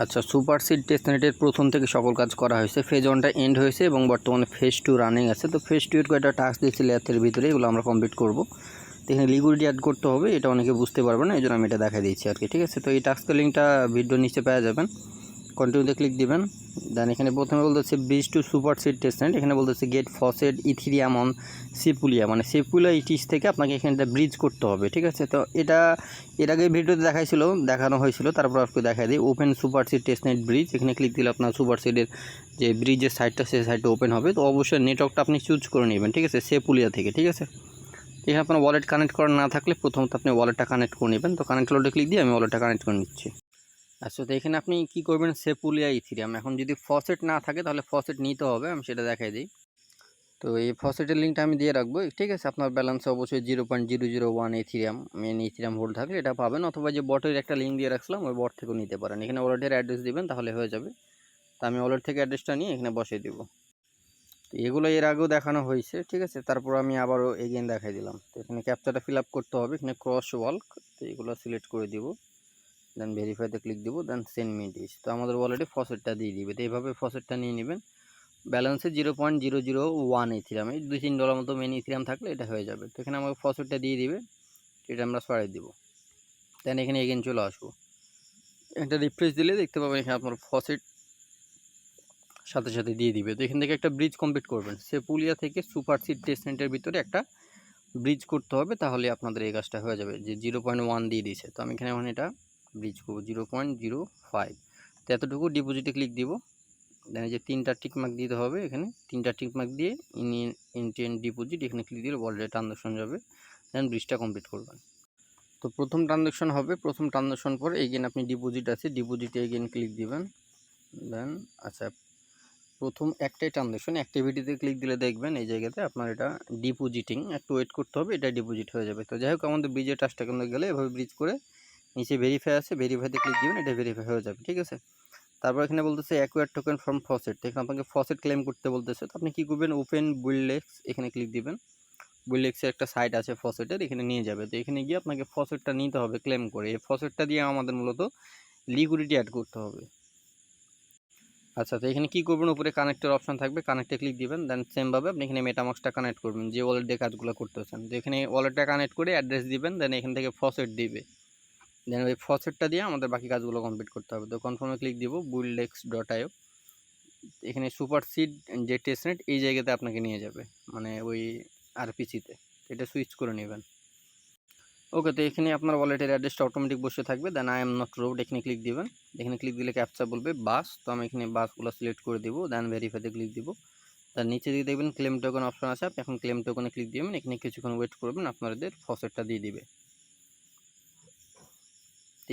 আচ্ছা, সুপারসিড টেস্টনেটের প্রথম থেকে সকল কাজ করা হয়েছে। ফেজ 1টা এন্ড হয়েছে এবং বর্তমানে ফেজ 2 রানিং আছে। তো ফেজ 2 এর কয়েকটা টাস্ক দিয়েছি ল্যাথের ভিতরে, এগুলো আমরা কমপ্লিট করব। তো এখানে লিকুইডিটি অ্যাড করতে হবে, এটা অনেকে বুঝতে পারবে না, এই জন্য আমি এটা দেখা দিচ্ছি আর কি। ঠিক আছে, তো এই টাস্কের লিঙ্কটা ভিডিওর নিচে পেয়ে যাবেন। কন্টিনিউতে ক্লিক দিবেন। দেন এখানে প্রথমে বলতেছে ব্রিজ টু সুপারসিড টেস্টনেট, এখানে বলতেছে গেট ফসেট ইথিরিয়াম অন সিপুলিয়া, মানে সিপুলিয়া ইটিস থেকে আপনাকে এখানটা ব্রিজ করতে হবে। ঠিক আছে, তো এটা এর আগে ভিডিওতে দেখানো হয়েছিল, তারপর আপনি দেখাই দিই। ওপেন সুপারসিড টেস্টনেট ব্রিজ, এখানে ক্লিক দিলে আপনার সুপারসিডের যে ব্রিজের সাইডটা সেই সাইডটা ওপেন হবে। তো অবশ্যই নেটওয়ার্কটা আপনি চুজ করে নেবেন। ঠিক আছে, সেপুলিয়া থেকে। ঠিক আছে, এখানে আপনার ওয়ালেট কানেক্ট করা না থাকলে প্রথমত আপনি ওয়ালেটটা কানেক্ট করে নেবেন। তো কানেক্ট ওয়ালেটে ক্লিক দিয়ে আমি ওয়ালেটটা কানেক্ট করে নিচ্ছি। আচ্ছা, তো এখানে আপনি কী করবেন, সেপুলিয়া ইথিরিয়াম। এখন যদি ফসেট না থাকে তাহলে ফসেট নিতে হবে, আমি সেটা দেখাই দিই। তো এই ফসেটের লিঙ্কটা আমি দিয়ে রাখবো। ঠিক আছে, আপনার ব্যালেন্স অবশ্যই 0.001 ইথিরিয়াম মেন ইথিরিয়াম হোল্ড থাকলে এটা পাবেন, অথবা যে বটের একটা লিঙ্ক দিয়ে রাখছিলাম ওই বট থেকেও নিতে পারেন। এখানে ওয়ালেটের অ্যাড্রেস দিবেন, তাহলে হয়ে যাবে। তো আমি ওয়ালেট থেকে অ্যাড্রেসটা নিয়ে এখানে বসিয়ে দিব। তো এগুলো এর আগেও দেখানো হয়েছে। ঠিক আছে, তারপর আমি আবারও এগেইন দেখাই দিলাম। তো এখানে ক্যাপচাটা ফিল আপ করতে হবে, এখানে ক্রস ওয়াল্ক, তো এগুলো সিলেক্ট করে দিব। দেন ভেরিফাইতে ক্লিক দিব, দেন সেন্ড মি দিস। তো আমাদের ওয়ালেটে ফসেটটা দিয়ে দিবে। তো এইভাবে ফসেটটা নিয়ে নেবেন। ব্যালেন্সে 0.001 ইথিরাম, এই $2-3 মতো মেন ইথিরাম থাকলে এটা হয়ে যাবে। তো এখানে আমাকে ফসেটটা দিয়ে দিবে, এটা আমরা সরাই দিব। দেন এখানে এগেইন চলে আসবো, এটা রিফ্রেশ দিলে দেখতে পাবেন এখানে আপনার ফসেট সাথে সাথে দিয়ে দিবে। তো এখান থেকে একটা ব্রিজ কমপ্লিট করবেন, সেপুলিয়া থেকে সুপারসিড টেস্টনেটের ভিতরে একটা ব্রিজ করতে হবে, তাহলে আপনাদের এই কাজটা হয়ে যাবে। যে 0.1 দিয়ে দিয়েছে, তো আমি এখানে এখন এটা ব্রিজ করবো 0.05। তো এতটুকু ডিপোজিটে ক্লিক দিব। দেন এই যে 3টা টিকমার্ক দিতে হবে, এখানে 3টা টিকমার্ক দিয়ে ইন্টেন্ট ডিপোজিট এখানে ক্লিক দিলে ওয়ালেটে ট্রানজাকশন যাবে। দেন ব্রিজটা কমপ্লিট করবেন। তো প্রথম ট্রানজাকশন হবে, প্রথম ট্রানজাকশন পর এগেন আপনি ডিপোজিট আছে, ডিপোজিটে এগেন ক্লিক দিবেন। দেন আচ্ছা, প্রথম একটাই ট্রানজাকশন অ্যাক্টিভিটিতে ক্লিক দিলে দেখবেন এই জায়গাতে আপনার এটা ডিপোজিটিং, একটু ওয়েট করতে হবে, এটা ডিপোজিট হয়ে যাবে। তো যাই হোক, আমাদের ব্রিজের টাচটা কিন্তু গেলে এভাবে ব্রিজ করে নিচে ভেরিফাই আছে, ভেরিফাইতে ক্লিক দিবেন, এটা ভেরিফাই হয়ে যাবে। ঠিক আছে, তারপর এখানে বলতেছে অ্যাকোয়ার টোকেন ফ্রম ফসেট, এখানে আপনাকে ফসেট ক্লেম করতে বলতেছে। তো আপনি কী করবেন, ওপেন বুইল্ডেক্স, এখানে ক্লিক দিবেন। বুইল্ডেক্সের একটা সাইট আছে ফসেটের, এখানে নিয়ে যাবে। তো এখানে গিয়ে আপনাকে ফসেটটা নিতে হবে ক্লেম করে। এই ফসেটটা দিয়ে আমাদের মূলত লিকুইডিটি অ্যাড করতে হবে। আচ্ছা, তো এখানে কী করবেন, উপরে কানেক্টের অপশন থাকবে, কানেক্টে ক্লিক দিবেন। দেন সেমভাবে আপনি এখানে মেটামাক্সটা কানেক্ট করবেন, যে ওয়ালেট দিয়ে কাজগুলো করতেছেন। তো এখানে ওয়ালেটটা কানেক্ট করে অ্যাড্রেস দিবেন, দেন এখান থেকে ফসেট দিবে। দেন ওই ফসেটটা দিয়ে আমাদের বাকি কাজগুলো কমপ্লিট করতে হবে। তো কনফার্মে ক্লিক দিব, buildx.io। এখানে সুপারসিড যে টেস্টনেট এই জায়গাতে আপনাকে নিয়ে যাবে, মানে ওই আরপিসিতে, এটা সুইচ করে নেবেন। ওকে, তো এখানে আপনার ওয়ালেটের অ্যাড্রেসটা অটোমেটিক বসে থাকবে। Then I am not road, এখানে ক্লিক দিবেন। এখানে ক্লিক দিলে ক্যাপচা বলবে বাস, তো আমি এখানে বাসগুলো সিলেক্ট করে দিব। দেন ভেরিফাইতে ক্লিক দিব। তার নিচে দিয়ে দেখবেন ক্লেম টোকেন অপশন আছে, আপনি এখন ক্লেম টোকেনে ক্লিক দিবেন। এখানে কিছুক্ষণ ওয়েট করবেন, আপনাদের ফসেটটা দিয়ে দিবে।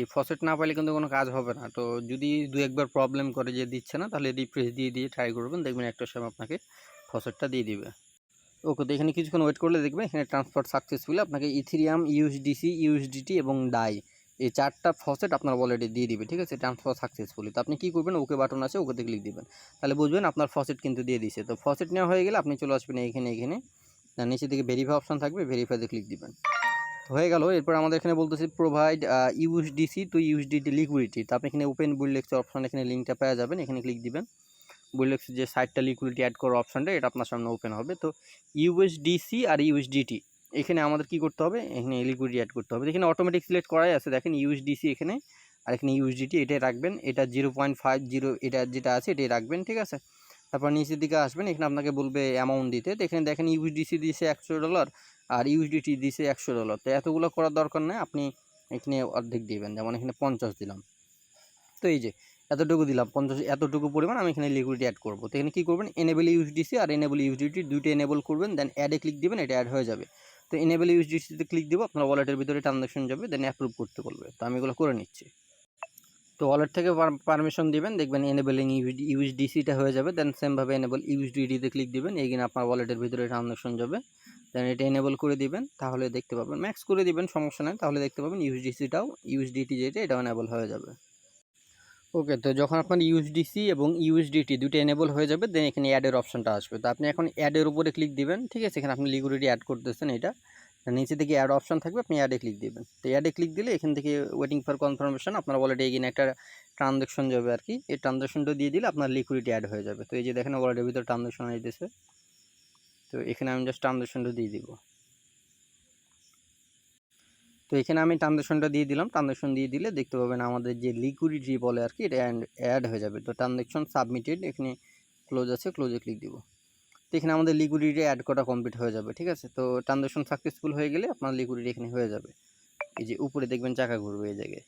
এই ফসেট না পাইলে কিন্তু কোনো কাজ হবে না। তো যদি 2-1 বার প্রবলেম করে যে দিচ্ছে না, তাহলে রিফ্রেশ দিয়ে ট্রাই করবেন, দেখবেন একটা সময় আপনাকে ফসেটটা দিয়ে দিবে। ওকে, তো এখানে কিছুক্ষণ ওয়েট করলে দেখবেন এখানে ট্রান্সফার সাকসেসফুলি আপনাকে ইথিরিয়াম, ইউএসডিসি, ইউএসডিটি এবং ডাই, এই 4টা ফসেট আপনার ওয়ালেটে দিয়ে দিবে। ঠিক আছে, ট্রান্সফার সাকসেসফুলি। তো আপনি কী করবেন, ওকে বাটন আছে, ওকেতে ক্লিক দিবেন, তাহলে বুঝবেন আপনার ফসেট কিন্তু দিয়ে দিছে। তো ফসেট নেওয়া হয়ে গেলে আপনি চলে আসবেন এখানে নিচে দিকে ভেরিফাই অপশন থাকবে, ভেরিফাইতে ক্লিক দিবেন। হয়ে গেল। এরপর আমাদের এখানে বলতেছি provide USDC to USDT liquidity. তো আপনি এখানে ওপেন বুইল্ডেক্সের অপশন, এখানে লিঙ্কটা পেয়ে যাবেন, এখানে ক্লিক দিবেন। বুইল্ডেক্সের যে সাইটটা লিকুইডিটি অ্যাড করার অপশনটা, এটা আপনার সামনে ওপেন হবে। তো ইউএসডিসি আর ইউএসডিটি এখানে আমাদের কি করতে হবে, এখানে লিকুইডিটি অ্যাড করতে হবে। এখানে অটোমেটিক সিলেক্ট করাই আছে, দেখেন ইউএসডিসি এখানে, আর এখানে ইউএসডিটি এটাই রাখবেন। এটা 0.50 এটা যেটা আছে এটাই রাখবেন। ঠিক আছে, তারপর নিচের দিকে আসবেন, এখানে আপনাকে বলবে অ্যামাউন্ট দিতে। তো এখানে দেখেন ইউএসডিসি দিয়েছে $100 আর ইউএসডিটি দিয়েছে $100। তো এতগুলো করার দরকার নেই, আপনি এখানে অর্ধেক দিবেন, যেমন এখানে 50 দিলাম। তো এই যে এতটুকু দিলাম 50, এতটুকু পরিমাণ আমি এখানে লিকুইডিটি অ্যাড করবো। তো এখানে কী করবেন, এনেবল ইউএসডিসি আর এনেবল ইউএসডিটি দুইটা এনেবল করবেন। দেন অ্যাডে ক্লিক দিবেন, এটা অ্যাড হয়ে যাবে। তো এনেবল ইউএসডিসিতে ক্লিক দিব, আপনার ওয়ালেটের ভিতরে ট্রানজাকশন যাবে, দেন অ্যাপ্রুভ করতে বলবে। তো আমি এগুলো করে নিচ্ছি। তো ওয়ালেট থেকে পারমিশন দিবেন, দেখবেন এনেবলিং ইউএসডিসিটা হয়ে যাবে। দেন সেমভাবে এনেবল ইউএসডিটিতে ক্লিক দিবেন, এগিয়ে আপনার ওয়ালেটের ভিতরে ট্রানজাকশন যাবে। দেন এটা এনেবল করে দিবেন, তাহলে দেখতে পাবেন, ম্যাক্স করে দিবেন, সমস্যা নেই, তাহলে দেখতে পাবেন ইউএসডিটি যেটা এটা এনেবল হয়ে যাবে। ওকে, তো যখন আপনার ইউএসডিসি এবং ইউএসডিটি দুটো এনেবল হয়ে যাবে, দেন এখানে অ্যাডের অপশনটা আসবে। তো আপনি এখন অ্যাডের উপরে ক্লিক দিবেন। ঠিক আছে, এখানে আপনি লিকুইডিটি অ্যাড করতেছেন, এটা নিচে থেকে অ্যাড অপশন থাকবে, আপনি অ্যাডে ক্লিক দিবেন। তো অ্যাডে ক্লিক দিলে এখান থেকে ওয়েটিং ফর কনফার্মেশন, আপনার ওয়ালেটে এগিয়ে একটা ট্রানজ্যাকশন যাবে আর কি, এই ট্রানজ্যাকশনটা দিয়ে দিলে আপনার লিকুইডিটি অ্যাড হয়ে যাবে। তো এই যে দেখেন ওয়ালেটের ভিতরে ট্রানজ্যাকশন আসতেছে, তো এখানে আমি জাস্ট ট্রানজ্যাকশনটা দিয়ে দিব। তো এখানে আমি ট্রানজ্যাকশনটা দিয়ে দিলাম। ট্রানজ্যাকশন দিয়ে দিলে দেখতে পাবেন আমাদের যে লিকুইডিটি বলে আর কি, এটা অ্যাড হয়ে যাবে। তো ট্রানজ্যাকশন সাবমিটেড, এখানে ক্লোজ আছে, ক্লোজে ক্লিক দিব। তো এখানে আমাদের লিকুইডিটি অ্যাড করা কমপ্লিট হয়ে যাবে, ঠিক আছে। তো ট্রানজ্যাকশন সাকসেসফুল হয়ে গেলে আপনার লিকুইডিটি এখানে হয়ে যাবে। এই যে উপরে দেখবেন চাকা ঘুরবে এই জায়গায়,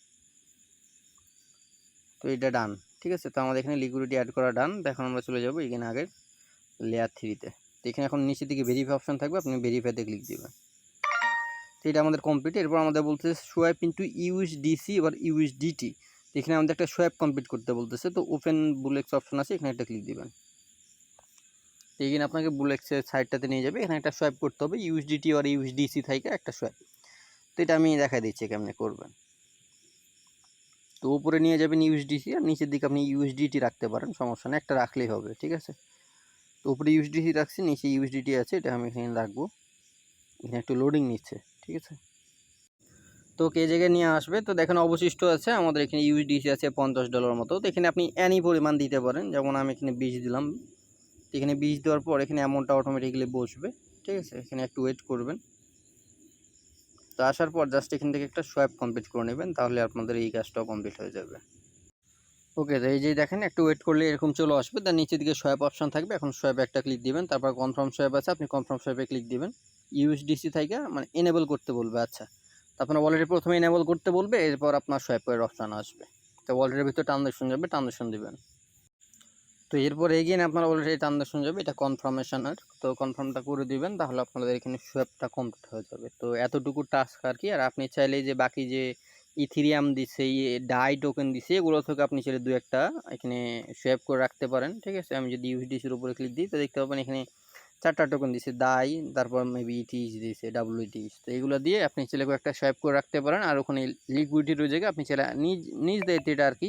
তো এটা ডান, ঠিক আছে। তো আমাদের এখানে লিকুইডিটি অ্যাড করা ডান। এখন আমরা চলে যাব এখানে আগের লেয়ার 3-তে। তো এখানে এখন নিচের দিকে ভেরিফাই অপশন থাকবে, আপনি ভেরিফাইতে ক্লিক দেবেন। তো এটা আমাদের কমপ্লিট। এরপর আমাদের বলতেছে সোয়াইপ ইন্টু ইউএসডিসি এবার ইউএসডিটি। তো এখানে আমাদের একটা সোয়াইপ কমপ্লিট করতে বলতেছে। তো ওপেন বুলেক্স অপশন আছে, এখানে একটা ক্লিক দিবেন। তো এখানে আপনাকে বুলেক্সের সাইডটাতে নিয়ে যাবে, এখানে একটা সোয়াইপ করতে হবে ইউএসডিটি আর ইউএসডিসি থেকে একটা সোয়াইপ। তো এটা আমি দেখাই দিচ্ছি কেমনে করবেন। তো উপরে নিয়ে যাবেন ইউএসডিসি, আর নিচের দিকে আপনি ইউএসডিটি রাখতে পারেন, সমস্যা নেই, একটা রাখলেই হবে, ঠিক আছে। তো উপরে ইউএসডিসি রাখছি, নিচে ইউএসডিটি আছে, এটা আমি এখানে রাখবো। এখানে একটু লোডিং নিচ্ছে, ঠিক আছে। তো কে জায়গায় নিয়ে আসবে। তো দেখেন অবশিষ্ট আছে আমাদের এখানে ইউএসডিসি আছে $50 মতো। তো এখানে আপনি অ্যানি পরিমাণ দিতে পারেন, যেমন আমি এখানে 20 দিলাম। তো এখানে 20 দেওয়ার পর এখানে অ্যামাউন্টটা অটোমেটিক্যালি বসবে, ঠিক আছে। এখানে একটু ওয়েট করবেন। তো আসার পর জাস্ট এখান থেকে একটা সোয়াইপ কমপ্লিট করে নেবেন, তাহলে আপনাদের এই কাজটাও কমপ্লিট হয়ে যাবে। ওকে, তো এই যে দেখেন একটু ওয়েট করলে এরকম চলে আসবে, তার নিচের দিকে সোয়াইপ অপশন থাকবে, এখন সোয়াইপে একটা ক্লিক দিবেন। তারপর কনফার্ম সোয়াইপ আছে, আপনি কনফার্ম সোয়াইপে ক্লিক দিবেন। ইউএসডিসি থেকে মানে এনেবল করতে বলবে, আচ্ছা। তো আপনার ওয়ালেটে প্রথমে এনেবল করতে বলবে, এরপর আপনার সোয়াইপের অপশান আসবে। তো ওয়ালেটের ভিতরে ট্রানজ্যাকশন যাবে, ট্রানজ্যাকশন দিবেন। তো এরপর এগিয়ে আপনার ওয়ালেটে ট্রানজ্যাকশন যাবে, এটা কনফার্মেশনের। তো কনফার্মটা করে দিবেন, তাহলে আপনাদের এখানে সোয়াইপটা কমপ্লিট হয়ে যাবে। তো এতটুকু টাস্ক আর কি। আর আপনি চাইলে যে বাকি যে ইথিরিয়াম দিছে, ডাই টোকেন দিছে, এগুলো থেকে আপনি চাইলে 2-1টা এখানে সোয়াইপ করে রাখতে পারেন, ঠিক আছে। আমি যদি ইউএসডিসির উপরে ক্লিক দিই, তো দেখতে পাবেন এখানে 4টা টোকেন দিছে, দাই, তারপর মেবি ইটিএস দিছে, WETH। তো এগুলো দিয়ে আপনি চাইলে একটা সোয়াইপ করে রাখতে পারেন। আর ওখানে লিকুইডিটির জায়গায় আপনি চাইলে নিজ দায়িত্ব এটা আর কি,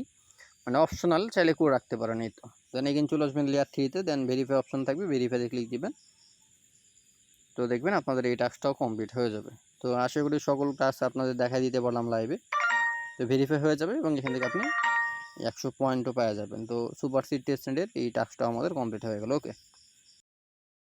মানে অপশনাল, চাইলে করে রাখতে পারেন। এই তো দেন এগেন চলে আসবেন লেয়ার 3-তে, দেন ভেরিফাই অপশন থাকবে, ভেরিফাইতে ক্লিক দিবেন। তো দেখবেন আপনাদের এই টাস্কটাও কমপ্লিট হয়ে যাবে। তো আশা করি সকল টাস্ক আপনাদের দেখাই দিতে পারলাম লাইভে। তো ভেরিফাই হয়ে যাবে এবং এখান থেকে আপনি 100 পয়েন্টও পাওয়া যাবেন। তো সুপার সিড টেস্টের এই টাস্কটাও আমাদের কমপ্লিট হয়ে গেল। ওকে।